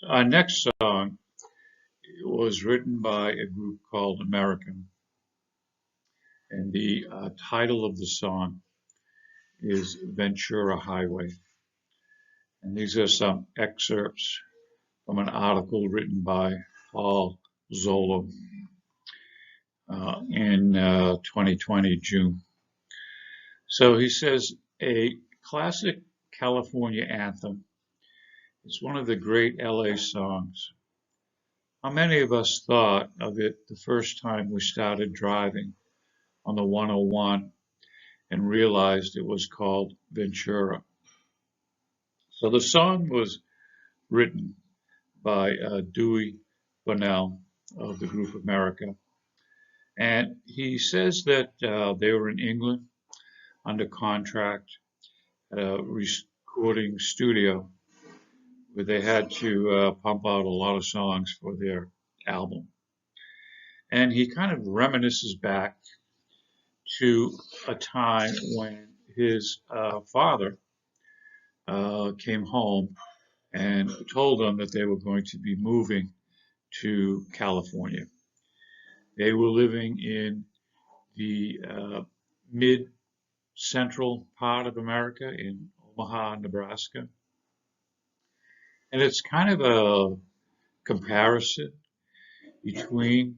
Our next song was written by a group called American, and the title of the song is Ventura Highway. And these are some excerpts from an article written by Paul Zolo in 2020 June. So he says, a classic California anthem is one of the great LA songs. How many of us thought of it the first time we started driving on the 101 and realized it was called Ventura? So the song was written by Dewey Bunnell of the group America. And he says that they were in England under contract at a recording studio where they had to pump out a lot of songs for their album. And he kind of reminisces back to a time when his father came home and told them that they were going to be moving to California. They were living in the mid-central part of America in Omaha, Nebraska. And it's kind of a comparison between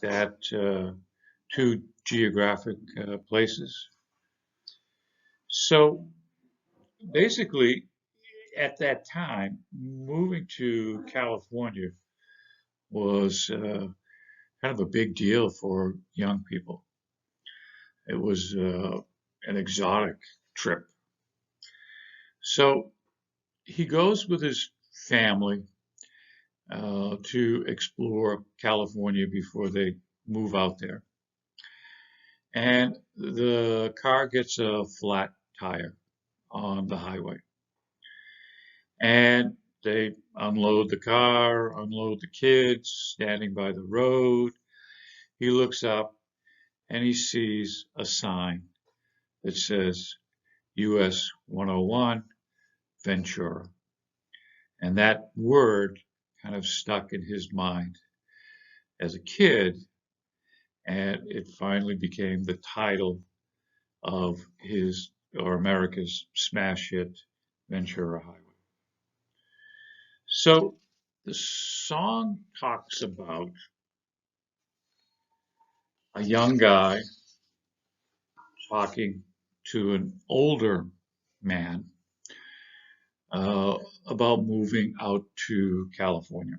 that two geographic places. So basically, at that time, moving to California was kind of a big deal for young people. It was an exotic trip. So he goes with his family to explore California before they move out there. And the car gets a flat tire on the highway. And they unload the car, unload the kids, standing by the road. He looks up and he sees a sign that says US 101 Ventura. And that word kind of stuck in his mind as a kid, and it finally became the title of his or America's smash hit, Ventura Highway. So the song talks about a young guy talking to an older man about moving out to California.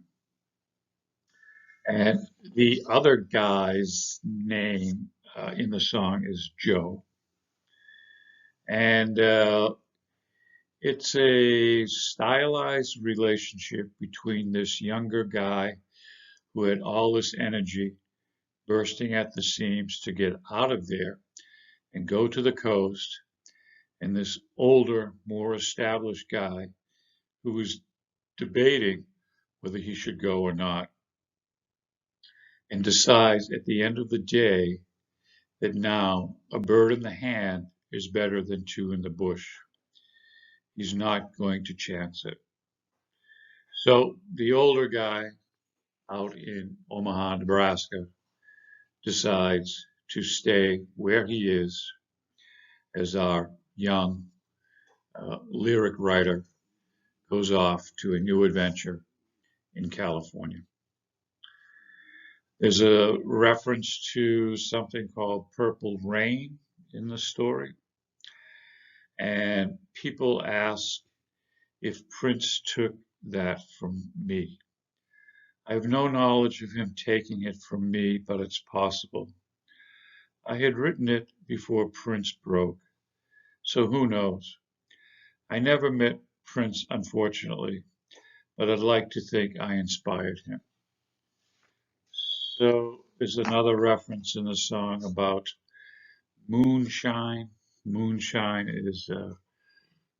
And the other guy's name in the song is Joe. And it's a stylized relationship between this younger guy who had all this energy bursting at the seams to get out of there and go to the coast, and this older, more established guy who was debating whether he should go or not, and decides at the end of the day that now a bird in the hand is better than two in the bush. He's not going to chance it. So the older guy out in Omaha, Nebraska, decides to stay where he is as our young lyric writer goes off to a new adventure in California. There's a reference to something called Purple Rain in the story. And people ask if Prince took that from me. I have no knowledge of him taking it from me, but it's possible. I had written it before Prince broke, so who knows? I never met Prince, unfortunately, but I'd like to think I inspired him. So there's another reference in the song about moonshine. Moonshine is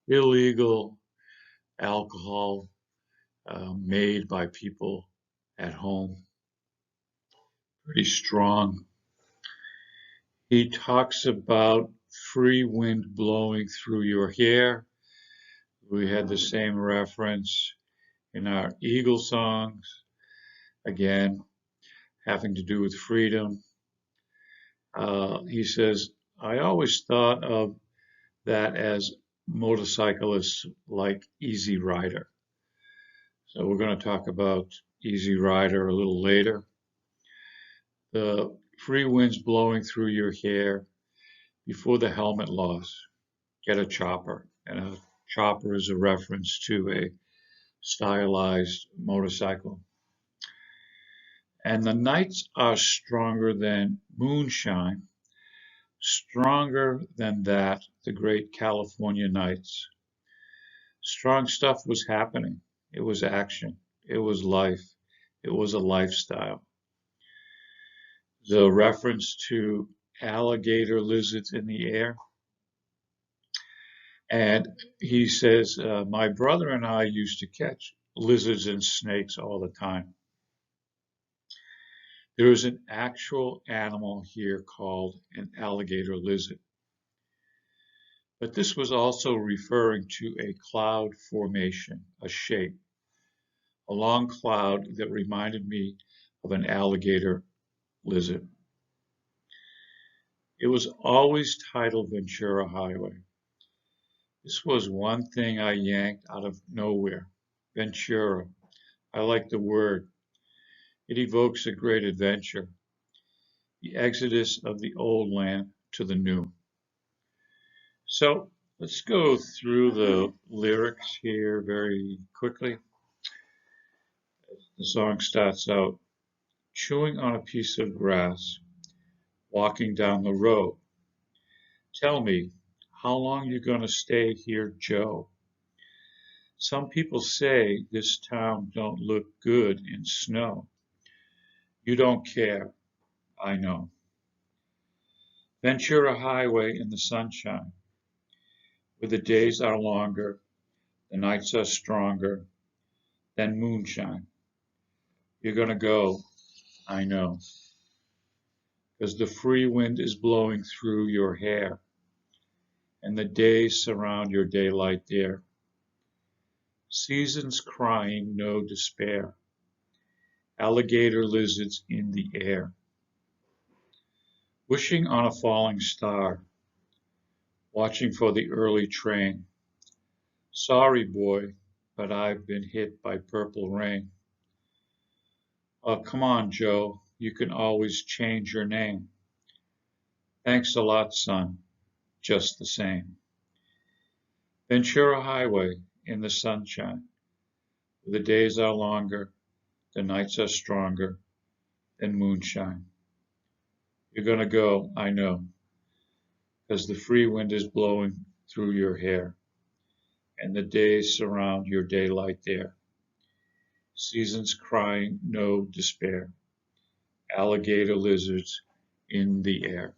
illegal alcohol made by people at home. Pretty strong. He talks about free wind blowing through your hair. We had the same reference In our Eagle songs, again, having to do with freedom, he says, I always thought of that as motorcyclists like Easy Rider. So we're going to talk about Easy Rider a little later. The free winds blowing through your hair before the helmet loss. Get a chopper. And a chopper is a reference to a stylized motorcycle. And the nights are stronger than moonshine, stronger than that, the great California nights. Strong stuff was happening. It was action. It was life. It was a lifestyle. The reference to alligator lizards in the air. And he says, my brother and I used to catch lizards and snakes all the time. There is an actual animal here called an alligator lizard. But this was also referring to a cloud formation, a shape, a long cloud that reminded me of an alligator lizard. It was always titled Ventura Highway. This was one thing I yanked out of nowhere. Ventura. I like the word. It evokes a great adventure, the exodus of the old land to the new. So let's go through the lyrics here very quickly. The song starts out, chewing on a piece of grass, walking down the road. Tell me, how long you gonna stay here, Joe? Some people say this town don't look good in snow. You don't care, I know. Ventura Highway in the sunshine, where the days are longer, the nights are stronger than moonshine. You're gonna go, I know, because the free wind is blowing through your hair, and the days surround your daylight there. Seasons crying no despair, alligator lizards in the air. Wishing on a falling star, watching for the early train. Sorry, boy, but I've been hit by purple rain. Oh, come on, Joe, you can always change your name. Thanks a lot, son, just the same. Ventura Highway in the sunshine. The days are longer, the nights are stronger than moonshine. You're gonna go, I know, because the free wind is blowing through your hair, and the days surround your daylight there. Seasons crying no despair, alligator lizards in the air.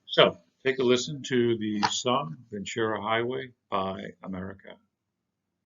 So, take a listen to the song Ventura Highway by America.